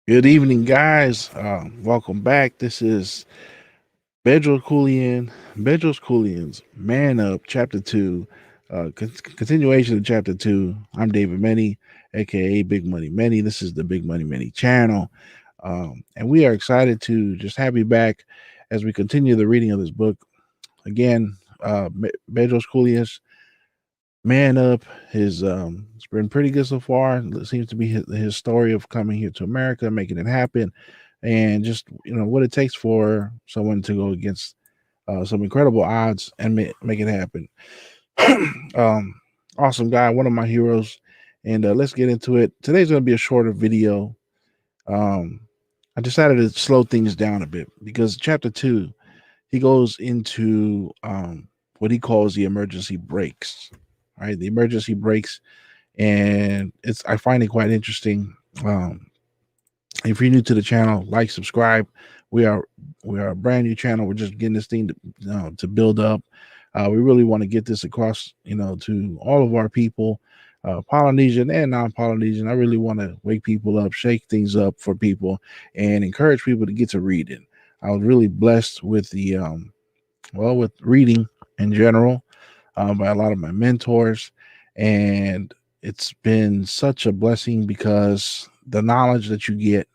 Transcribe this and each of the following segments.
Good evening, guys. Welcome back. This is Bedros Koulian's Man Up, Chapter 2, continuation of Chapter 2. I'm David Menny, aka Big Money Menny. This is the Big Money Menny channel. And we are excited to just have you back as we continue the reading of this book. Again, Bedros Koulian's Man Up. It's been pretty good so far. It seems to be his story of coming here to America, making it happen, and just what it takes for someone to go against some incredible odds and make it happen. um, awesome guy, one of my heroes, and let's get into it. Today's going to be a shorter video. Um, I decided to slow things down a bit because chapter 2 he goes into what he calls the emergency brakes. Right, the emergency brakes, and it's I find it quite interesting. Um, if you're new to the channel, like, subscribe. We are we are a brand new channel. We're just getting this thing to build up. We really want to get this across, to all of our people, Polynesian and non-Polynesian. I really want to wake people up, shake things up for people, and encourage people to get to reading. I was really blessed with with reading in general, by a lot of my mentors, and it's been such a blessing because the knowledge that you get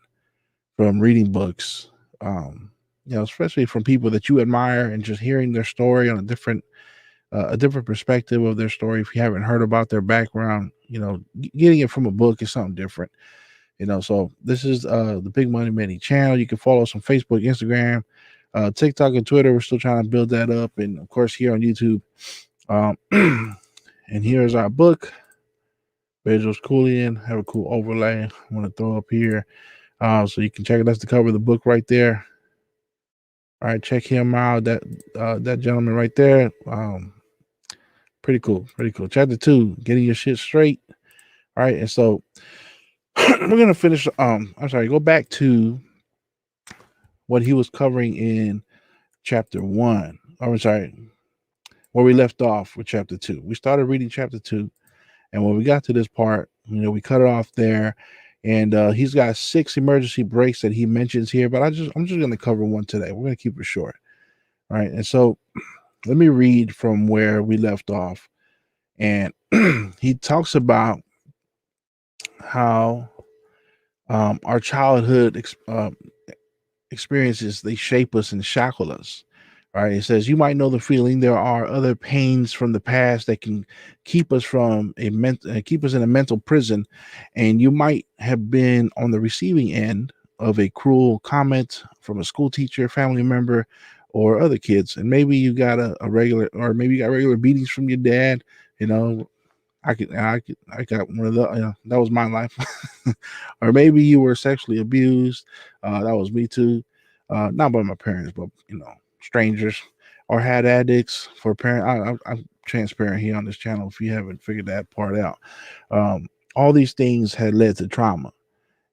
from reading books, um, especially from people that you admire, and just hearing their story on a different perspective of their story. If you haven't heard about their background, getting it from a book is something different. So this is the Big Money Manny channel. You can follow us on Facebook, Instagram, TikTok, and Twitter. We're still trying to build that up, and of course here on YouTube. Um, and here's our book, Bedros Koulian. Have a cool overlay I want to throw up here, so you can check it. That's the cover of the book right there. All right, check him out. That gentleman right there. Pretty cool. Pretty cool. Chapter 2, getting your shit straight. All right, and so we're gonna finish. I'm sorry. Go back to what he was covering in chapter 1. Or I'm sorry, where we left off with chapter 2. We started reading chapter 2, and when we got to this part, we cut it off there. And he's got 6 emergency brakes that he mentions here, but I'm just going to cover one today. We're going to keep it short. All right. And so let me read from where we left off. And he talks about how our childhood experiences, they shape us and shackle us. Right. It says you might know the feeling. There are other pains from the past that can keep us keep us in a mental prison, and you might have been on the receiving end of a cruel comment from a school teacher, family member, or other kids. And maybe you got a regular, or maybe you got regular beatings from your dad. You know, I got one of the, that was my life. Or maybe you were sexually abused. That was me too. Not by my parents, but strangers, or had addicts for parent. I'm transparent here on this channel. If you haven't figured that part out, um, all these things had led to trauma,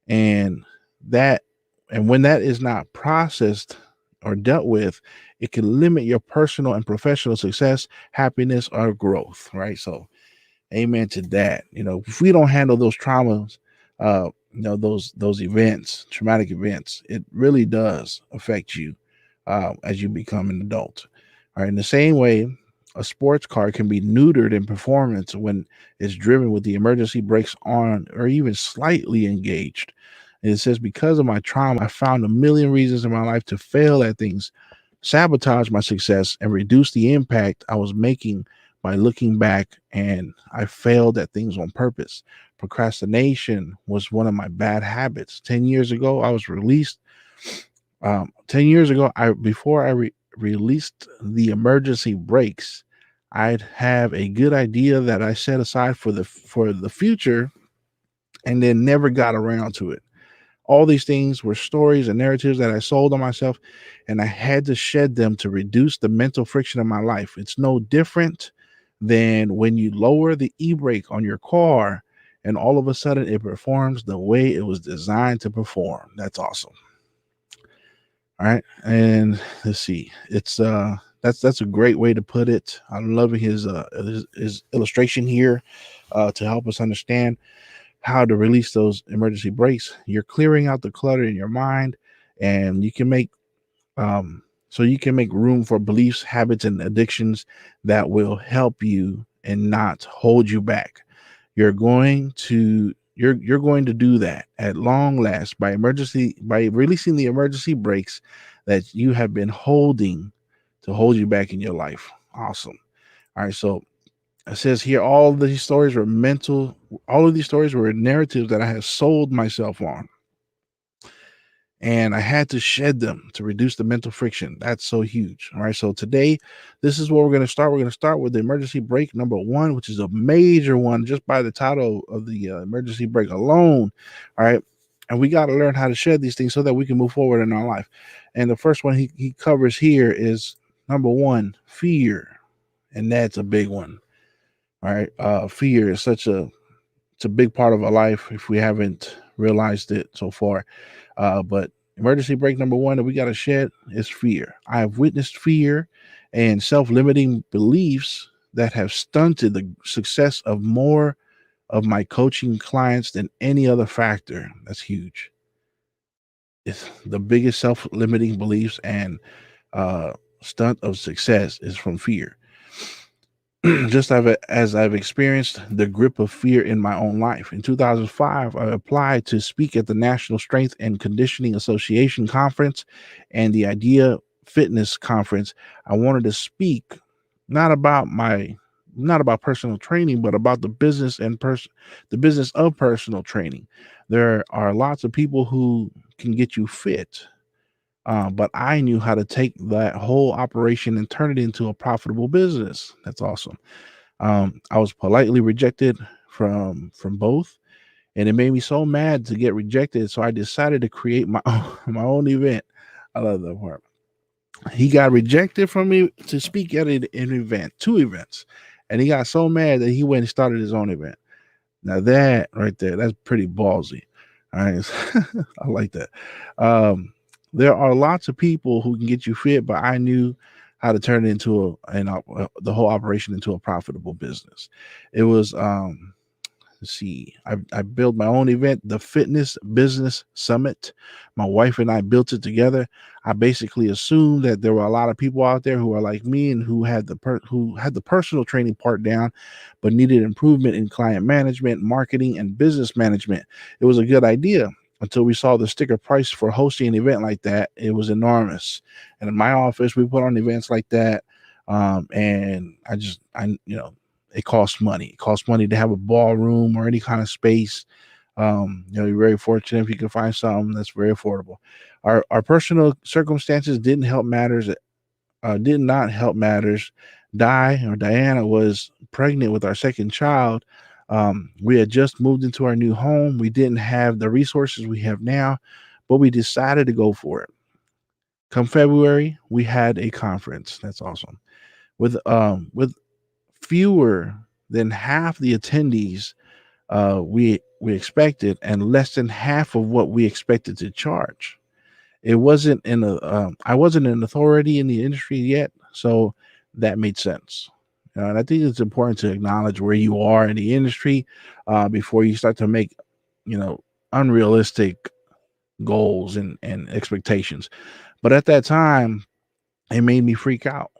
and that, and when that is not processed or dealt with, it can limit your personal and professional success, happiness, or growth. Right. So amen to that. If we don't handle those traumas, those events, traumatic events, it really does affect you as you become an adult. All right. In the same way, a sports car can be neutered in performance when it's driven with the emergency brakes on or even slightly engaged. And it says, because of my trauma, I found a million reasons in my life to fail at things, sabotage my success, and reduce the impact I was making by looking back, and I failed at things on purpose. Procrastination was one of my bad habits. 10 years ago, I was released. 10 years ago, before I released the emergency brakes, I'd have a good idea that I set aside for the future, and then never got around to it. All these things were stories and narratives that I sold on myself, and I had to shed them to reduce the mental friction in my life. It's no different than when you lower the e brake on your car, and all of a sudden it performs the way it was designed to perform. That's awesome. All right. And let's see. That's a great way to put it. I'm loving his illustration here to help us understand how to release those emergency brakes. You're clearing out the clutter in your mind, and you can make so you can make room for beliefs, habits, and addictions that will help you and not hold you back. You're going to do that at long last by releasing the emergency brakes that you have been holding to hold you back in your life. Awesome. All right, so it says here all of these stories were narratives that I have sold myself on, and I had to shed them to reduce the mental friction. That's so huge. All right. So today, this is where we're going to start. We're going to start with the emergency brake number one, which is a major one just by the title of the emergency brake alone. All right. And we got to learn how to shed these things so that we can move forward in our life. And the first one he covers here is number one, fear. And that's a big one. All right. Fear is it's a big part of our life if we haven't realized it so far. But emergency brake number one that we got to shed is fear. I have witnessed fear and self limiting beliefs that have stunted the success of more of my coaching clients than any other factor. That's huge. It's the biggest self limiting beliefs and uh, stunt of success is from fear. Just as I've experienced the grip of fear in my own life. In 2005, I applied to speak at the National Strength and Conditioning Association conference and the Idea Fitness conference. I wanted to speak not about my not about personal training, but about the business of personal training. There are lots of people who can get you fit, but I knew how to take that whole operation and turn it into a profitable business. That's awesome. I was politely rejected from both, and it made me so mad to get rejected. So I decided to create my own, my own event. I love that part. He got rejected from me to speak at an event, two events, and he got so mad that he went and started his own event. Now that right there, that's pretty ballsy. All right, I like that. Um, there are lots of people who can get you fit, but I knew how to turn it into the whole operation into a profitable business. It was let's see, I built my own event, the Fitness Business Summit. My wife and I built it together. I basically assumed that there were a lot of people out there who are like me and who had the personal training part down, but needed improvement in client management, marketing, and business management. It was a good idea until we saw the sticker price for hosting an event like that. It was enormous. And in my office, we put on events like that. And it costs money. It costs money to have a ballroom or any kind of space. You're very fortunate if you can find something that's very affordable. Our personal circumstances did not help matters. Diana was pregnant with our second child. We had just moved into our new home. We didn't have the resources we have now, but we decided to go for it. Come February, we had a conference. That's awesome. With fewer than half the attendees we expected, and less than half of what we expected to charge. It wasn't in a I wasn't an authority in the industry yet, so that made sense. And I think it's important to acknowledge where you are in the industry before you start to make, you know, unrealistic goals and expectations. But at that time, it made me freak out.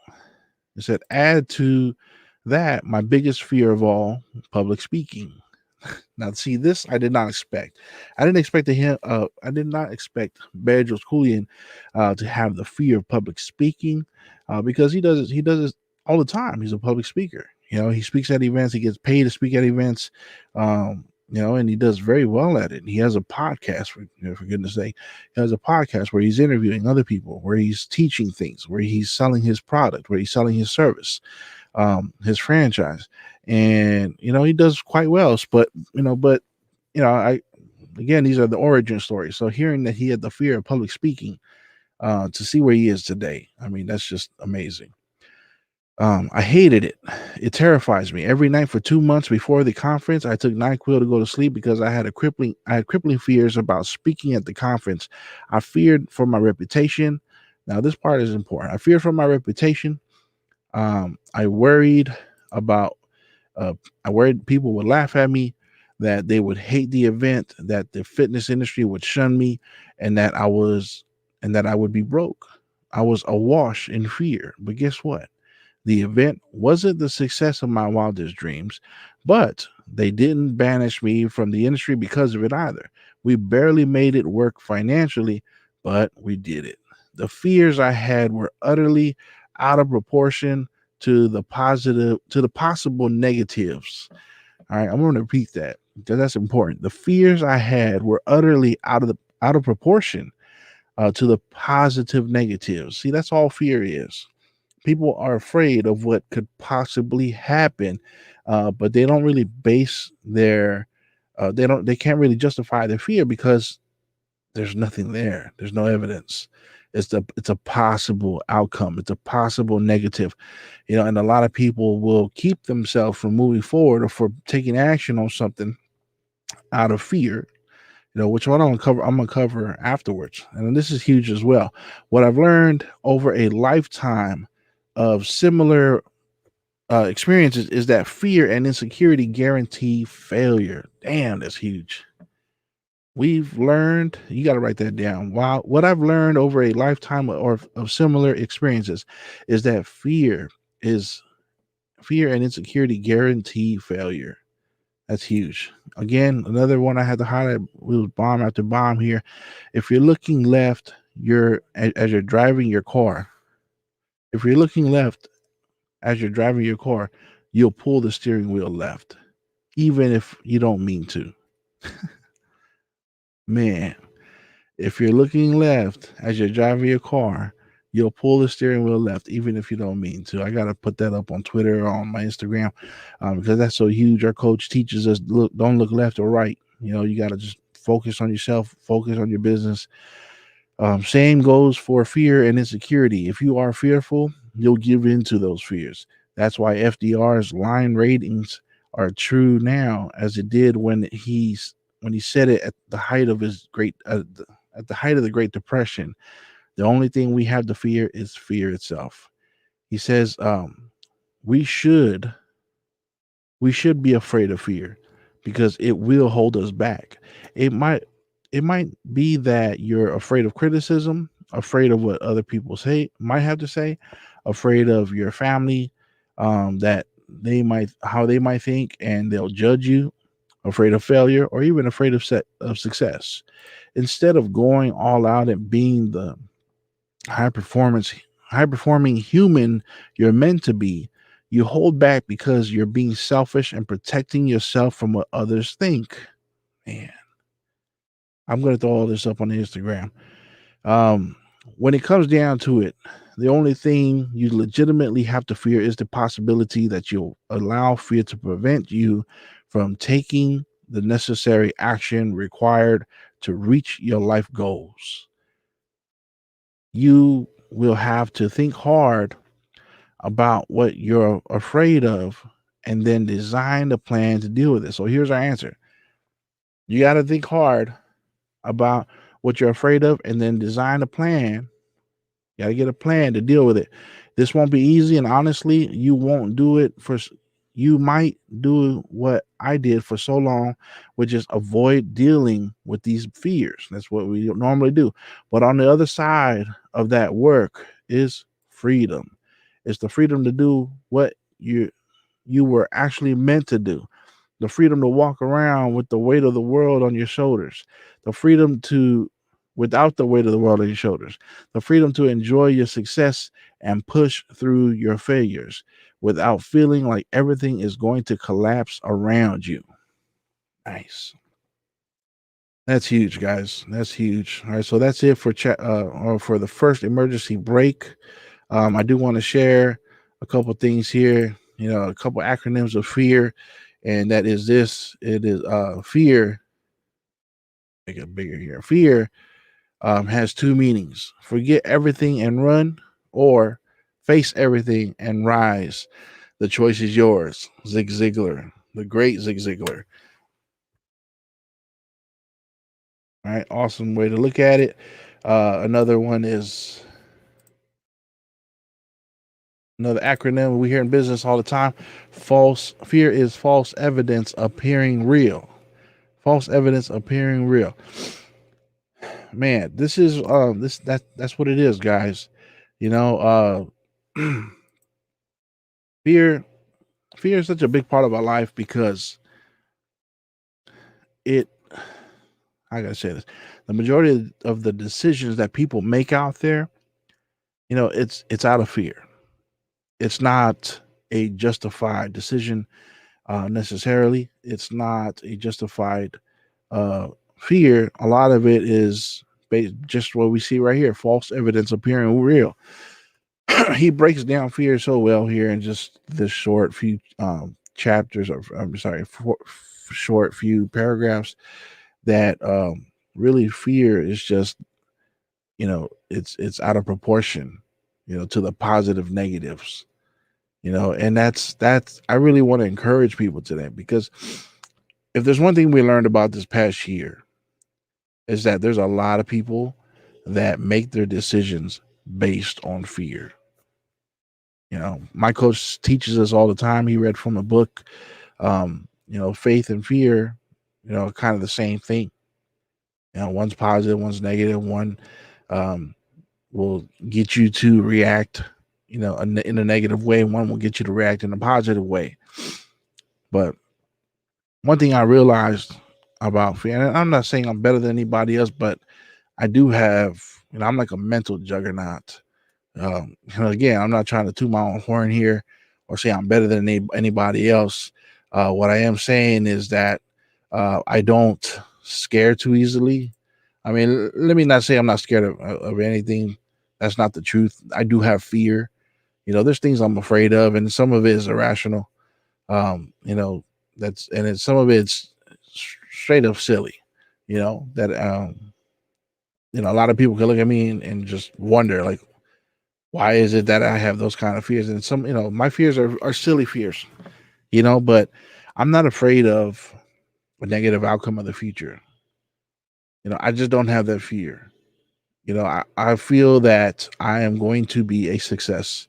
It said, add to that my biggest fear of all, public speaking. Now, see, this I did not expect. I did not expect Bedros Keuilian to have the fear of public speaking, because he does it all the time. He's a public speaker. You know, he speaks at events. He gets paid to speak at events. And he does very well at it. He has a podcast, for goodness sake. He has a podcast where he's interviewing other people, where he's teaching things, where he's selling his product, where he's selling his service, his franchise, and he does quite well. I again, these are the origin stories. So hearing that he had the fear of public speaking, to see where he is today, I mean, that's just amazing. I hated it. It terrifies me. Every night for 2 months before the conference, I took NyQuil to go to sleep because I had crippling fears about speaking at the conference. I feared for my reputation. Now, this part is important. I feared for my reputation. I worried about. I worried people would laugh at me. that they would hate the event, that the fitness industry would shun me, and that I would be broke. I was awash in fear. But guess what? The event wasn't the success of my wildest dreams, but they didn't banish me from the industry because of it either. We barely made it work financially, but we did it. The fears I had were utterly out of proportion to the possible negatives. All right, I'm going to repeat that because that's important. The fears I had were utterly out of proportion to the positive negatives. See, that's all fear is. People are afraid of what could possibly happen, but they don't really base their they can't really justify their fear because there's nothing there. There's no evidence. It's a possible outcome. It's a possible negative, and a lot of people will keep themselves from moving forward or for taking action on something out of fear, which one I'm gonna cover afterwards. And this is huge as well. What I've learned over a lifetime of similar experiences is that fear and insecurity guarantee failure. Damn, that's huge. We've learned, you got to write that down. Wow, what I've learned over a lifetime of similar experiences is that is fear and insecurity guarantee failure. That's huge. Again, another one I had to highlight was bomb after bomb here. If you're looking left, as you're driving your car. If you're looking left as you're driving your car, you'll pull the steering wheel left, even if you don't mean to. Man, if you're looking left as you're driving your car, you'll pull the steering wheel left, even if you don't mean to. I gotta put that up on Twitter or on my Instagram, because that's so huge. Our coach teaches us don't look left or right. You gotta just focus on yourself, focus on your business. Same goes for fear and insecurity. If you are fearful, you'll give in to those fears. That's why FDR's line ratings are true now, as it did when he said it at the height of his at the height of the Great Depression. The only thing we have to fear is fear itself. He says, we should we should be afraid of fear because it will hold us back. It might it might be that you're afraid of criticism, afraid of what other people might have to say, afraid of your family, that they might think and they'll judge you, afraid of failure, or even afraid of success. Instead of going all out and being the high performance high performing human you're meant to be, you hold back because you're being selfish and protecting yourself from what others think. Man, I'm going to throw all this up on the Instagram. um when it comes down to it, the only thing you legitimately have to fear is the possibility that you'll allow fear to prevent you from taking the necessary action required to reach your life goals. You will have to think hard about what you're afraid of and then design a plan to deal with it. So here's our answer. You got to think hard about what you're afraid of and then design a plan. You got to get a plan to deal with it. This won't be easy. And honestly, you won't do it you might do what I did for so long, which is avoid dealing with these fears. That's what we normally do. But on the other side of that work is freedom. It's the freedom to do what you were actually meant to do. The freedom to walk around with the weight of the world on your shoulders. The freedom to without the weight of the world on your shoulders. The freedom to enjoy your success and push through your failures without feeling like everything is going to collapse around you. Nice. That's huge, guys. That's huge. All right, so that's it for or for the first emergency break. I do want to share a couple things here. A couple acronyms of fear, and that is this. It is fear. Make it bigger here. Fear has two meanings: forget everything and run, or face everything and rise. The choice is yours. Zig Ziglar, the great Zig Ziglar. All right, awesome way to look at it. Another one is another acronym we hear in business all the time. False fear is false evidence appearing real. false evidence appearing real. Man, this is that's what it is, guys. You know, fear fear is such a big part of our life because it I gotta say this. The majority of the decisions that people make out there, it's out of fear. It's not a justified decision necessarily. It's not a justified uh, fear. A lot of it is just what we see right here: false evidence appearing real. He breaks down fear so well here in just this short few chapters, or I'm sorry, short few paragraphs, that really fear is just, it's out of proportion, to the positive negatives, and that's I really want to encourage people today, because if there's one thing we learned about this past year, is that there's a lot of people that make their decisions based on fear. My coach teaches us all the time. He read from a book, faith and fear, kind of the same thing. One's positive, one's negative. One um, will get you to react, in a negative way. One will get you to react in a positive way. But one thing I realized about fear, and I'm not saying I'm better than anybody else, but I do have, I'm like a mental juggernaut. Again, I'm not trying to toot my own horn here or say I'm better than anybody else. What I am saying is that I don't scare too easily. I mean, let me not say I'm not scared of anything. That's not the truth. I do have fear. There's things I'm afraid of, and some of it is irrational. Um, you know, some of it's straight up silly. That a lot of people can look at me and just wonder, like, why is it that I have those kind of fears? And some, my fears are silly fears, but I'm not afraid of a negative outcome of the future. I just don't have that fear. I feel that I am going to be a success,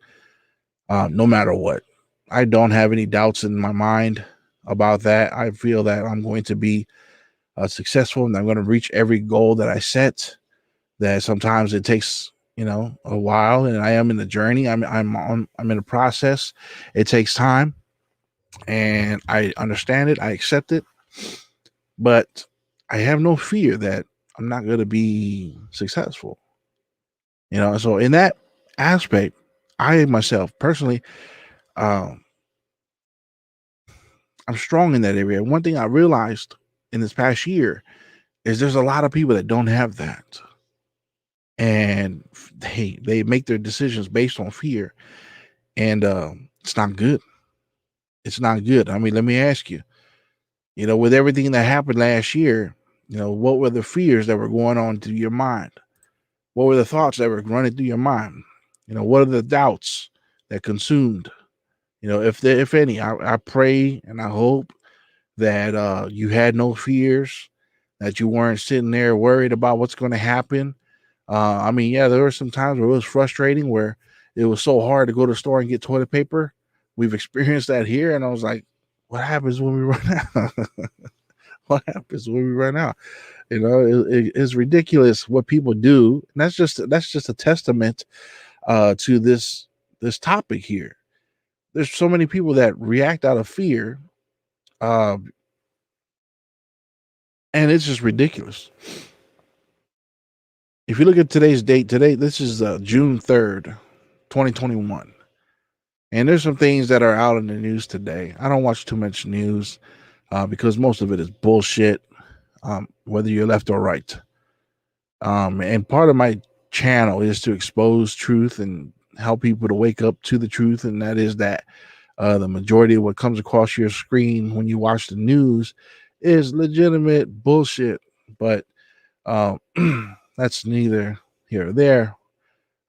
no matter what. I don't have any doubts in my mind about that. I feel that I'm going to be successful, and I'm going to reach every goal that I set. That sometimes it takes, a while, and I am in the journey. I'm in a process. It takes time, and I understand it. I accept it, but I have no fear that I'm not going to be successful. So in that aspect, I myself personally, um, I'm strong in that area. One thing I realized in this past year is there's a lot of people that don't have that, and they make their decisions based on fear, and it's not good. It's not good. I mean, let me ask you, with everything that happened last year, what were the fears that were going on through your mind? What were the thoughts that were running through your mind? What are the doubts that consumed? If any, I pray and I hope that you had no fears, that you weren't sitting there worried about what's going to happen. I mean, yeah, there were some times where it was frustrating, where it was so hard to go to the store and get toilet paper. We've experienced that here, and I was like, what happens when we run out? What happens when we run out? It's ridiculous what people do, and that's just a testament to this topic here. There's so many people that react out of fear, uh, and it's just ridiculous. If you look at today's date, this is June 3rd, 2021, and there's some things that are out in the news today. I don't watch too much news because most of it is bullshit, whether you're left or right. And part of my channel is to expose truth and help people to wake up to the truth, and that is that the majority of what comes across your screen when you watch the news is legitimate bullshit. But uh, that's neither here or there.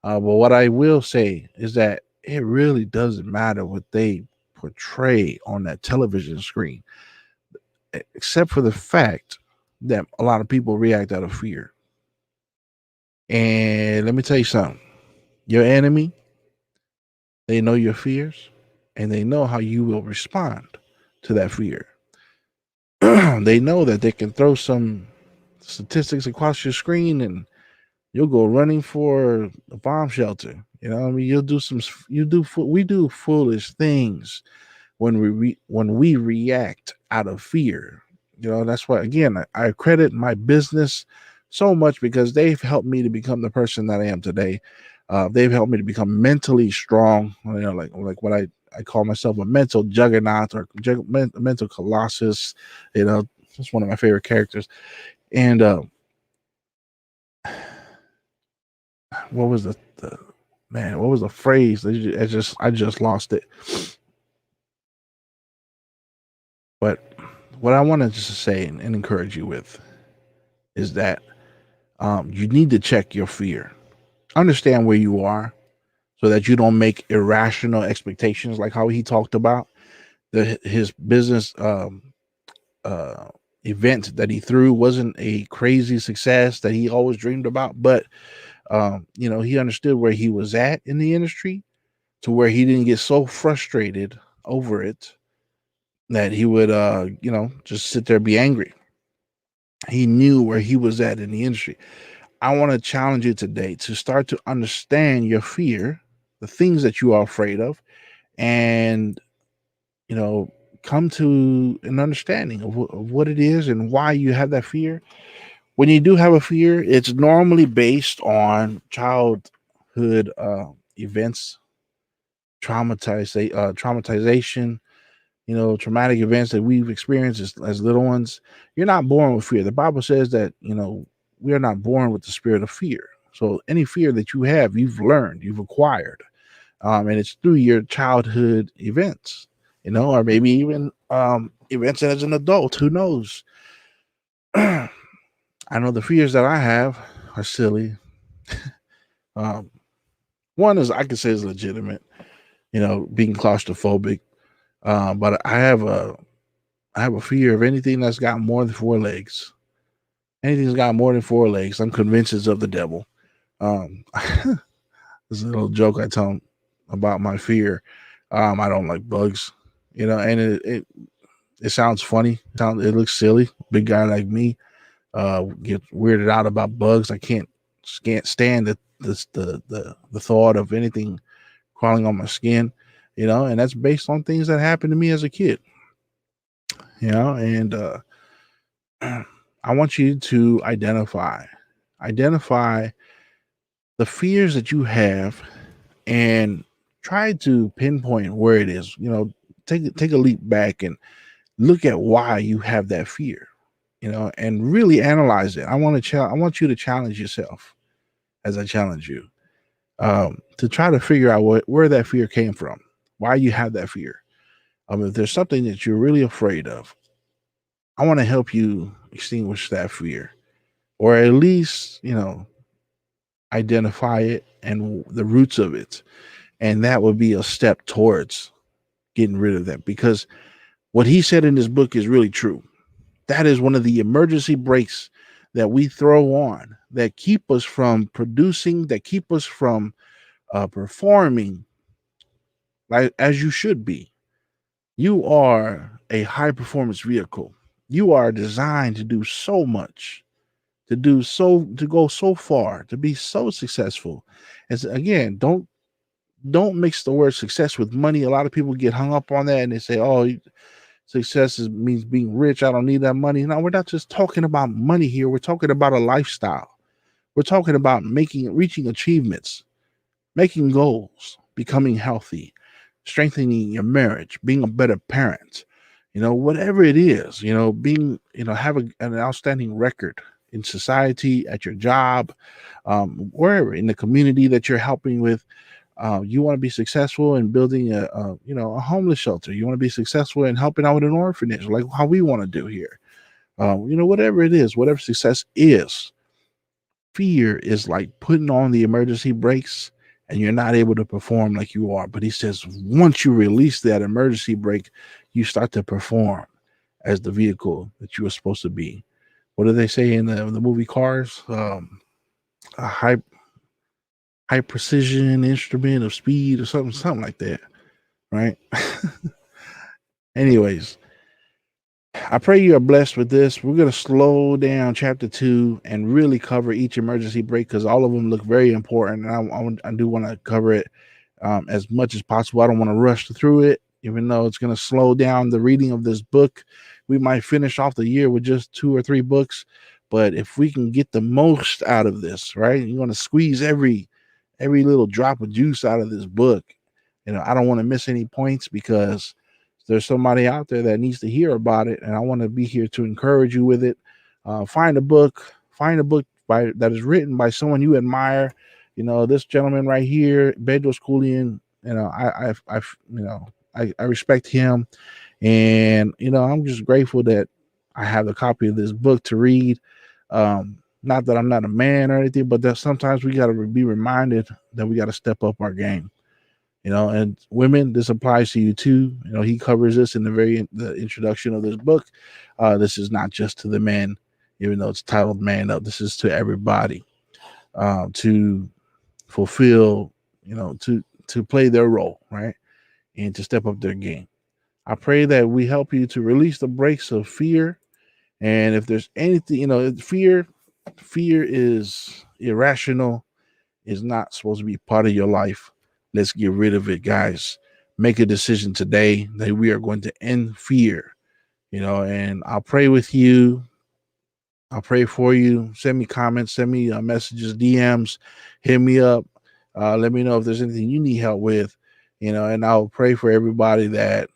But what I will say is that it really doesn't matter what they portray on that television screen, except for the fact that a lot of people react out of fear. And let me tell you something, your enemy, they know your fears, and they know how you will respond to that fear. They know that they can throw some statistics across your screen and you'll go running for a bomb shelter. You know, what I mean, we do foolish things when when we react out of fear. You know, that's why again I credit my business so much because they've helped me to become the person that I am today. They've helped me to become mentally strong. You know, like what I call myself a mental juggernaut or mental colossus. You know, it's one of my favorite characters. And what was the man? What was the phrase? I just lost it. But what I wanted to say and encourage you with is that you need to check your fear, understand where you are, so that you don't make irrational expectations, like how he talked about his business uh, event that he threw wasn't a crazy success that he always dreamed about, but you know, he understood where he was at in the industry to where he didn't get so frustrated over it that he would you know, just sit there and be angry. He knew where he was at in the industry. I want to challenge you today to start to understand your fear, the things that you are afraid of, and you know, come to an understanding of what it is and why you have that fear. When you do have a fear, it's normally based on childhood events, traumatization, you know, traumatic events that we've experienced as little ones. You're not born with fear. The Bible says that, you know, we are not born with the spirit of fear. So any fear that you have, you've learned, you've acquired, and it's through your childhood events, you know, or maybe even events as an adult. Who knows? I know the fears that I have are silly. Um, one is I could say is legitimate, you know, being claustrophobic. But I have a fear of anything that's got more than four legs. Anything's got more than four legs, I'm convinced it's of the devil. There's a little joke I tell them about my fear. I don't like bugs, you know, and it sounds funny. It looks silly. Big guy like me get weirded out about bugs. I can't stand the thought of anything crawling on my skin, you know, and that's based on things that happened to me as a kid, you know, and I want you to identify the fears that you have and try to pinpoint where it is. You know, take a leap back and look at why you have that fear. You know, and really analyze it. I want you to challenge yourself as I challenge you to try to figure out where that fear came from, why you have that fear. If there's something that you're really afraid of, I want to help you extinguish that fear, or at least you know identify it and the roots of it, and that would be a step towards getting rid of that. Because what he said in this book is really true. That is one of the emergency brakes that we throw on that keep us from producing, that keep us from performing like as you should be. You are a high performance vehicle. You are designed to do so much, to go so far, to be so successful. As again, don't mix the word success with money. A lot of people get hung up on that and they say, "Oh, means being rich. I don't need that money." No, we're not just talking about money here. We're talking about a lifestyle. We're talking about reaching achievements, making goals, becoming healthy, strengthening your marriage, being a better parent, you know, whatever it is, you know, have an outstanding record in society, at your job, wherever in the community that you're helping with. You want to be successful in building a homeless shelter. You want to be successful in helping out with an orphanage, like how we want to do here. You know, whatever it is, whatever success is, fear is like putting on the emergency brakes and you're not able to perform like you are. But he says once you release that emergency brake, you start to perform as the vehicle that you were supposed to be. What do they say in the movie Cars? A high precision instrument of speed or something like that, right? Anyways, I pray you are blessed with this. We're going to slow down chapter 2 and really cover each emergency break because all of them look very important. And I do want to cover it as much as possible. I don't want to rush through it, even though it's going to slow down the reading of this book. We might finish off the year with just 2 or 3 books, but if we can get the most out of this, right? You're going to squeeze every little drop of juice out of this book. I don't want to miss any points because there's somebody out there that needs to hear about it, and I want to be here to encourage you with it. Find a book that is written by someone you admire. This gentleman right here, Bedros Keuilian. I respect him, and I'm just grateful that I have a copy of this book to read. Not that I'm not a man or anything, but that sometimes we got to be reminded that we got to step up our game. And women, this applies to you too. He covers this in the introduction of this book. This is not just to the men, even though it's titled Man Up. This is to everybody to fulfill, to play their role, right? And to step up their game. I pray that we help you to release the brakes of fear. And if there's anything, fear is irrational, is not supposed to be part of your life. Let's get rid of it, guys. Make a decision today that we are going to end fear, and I'll pray with you. I'll pray for you. Send me comments, send me messages, DMs, hit me up. Let me know if there's anything you need help with, and I'll pray for everybody that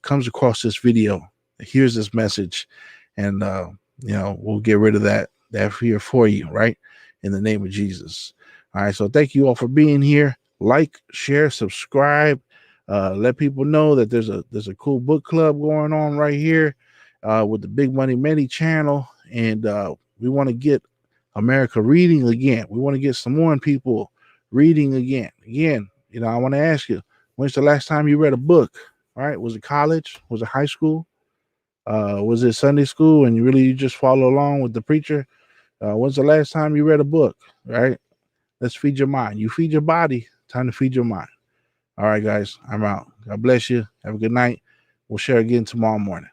comes across this video, that hears this message, and we'll get rid of that fear for you, right? In the name of Jesus. All right. So thank you all for being here. Like, share, subscribe. Let people know that there's a cool book club going on right here with the Big Money Many channel. And we want to get America reading again. We want to get some more people reading again. Again, I want to ask you, when's the last time you read a book? All right. Was it college? Was it high school? Was it Sunday school? And you just follow along with the preacher? When's the last time you read a book? Right? Let's feed your mind. You feed your body. Time to feed your mind. All right, guys. I'm out. God bless you. Have a good night. We'll share again tomorrow morning.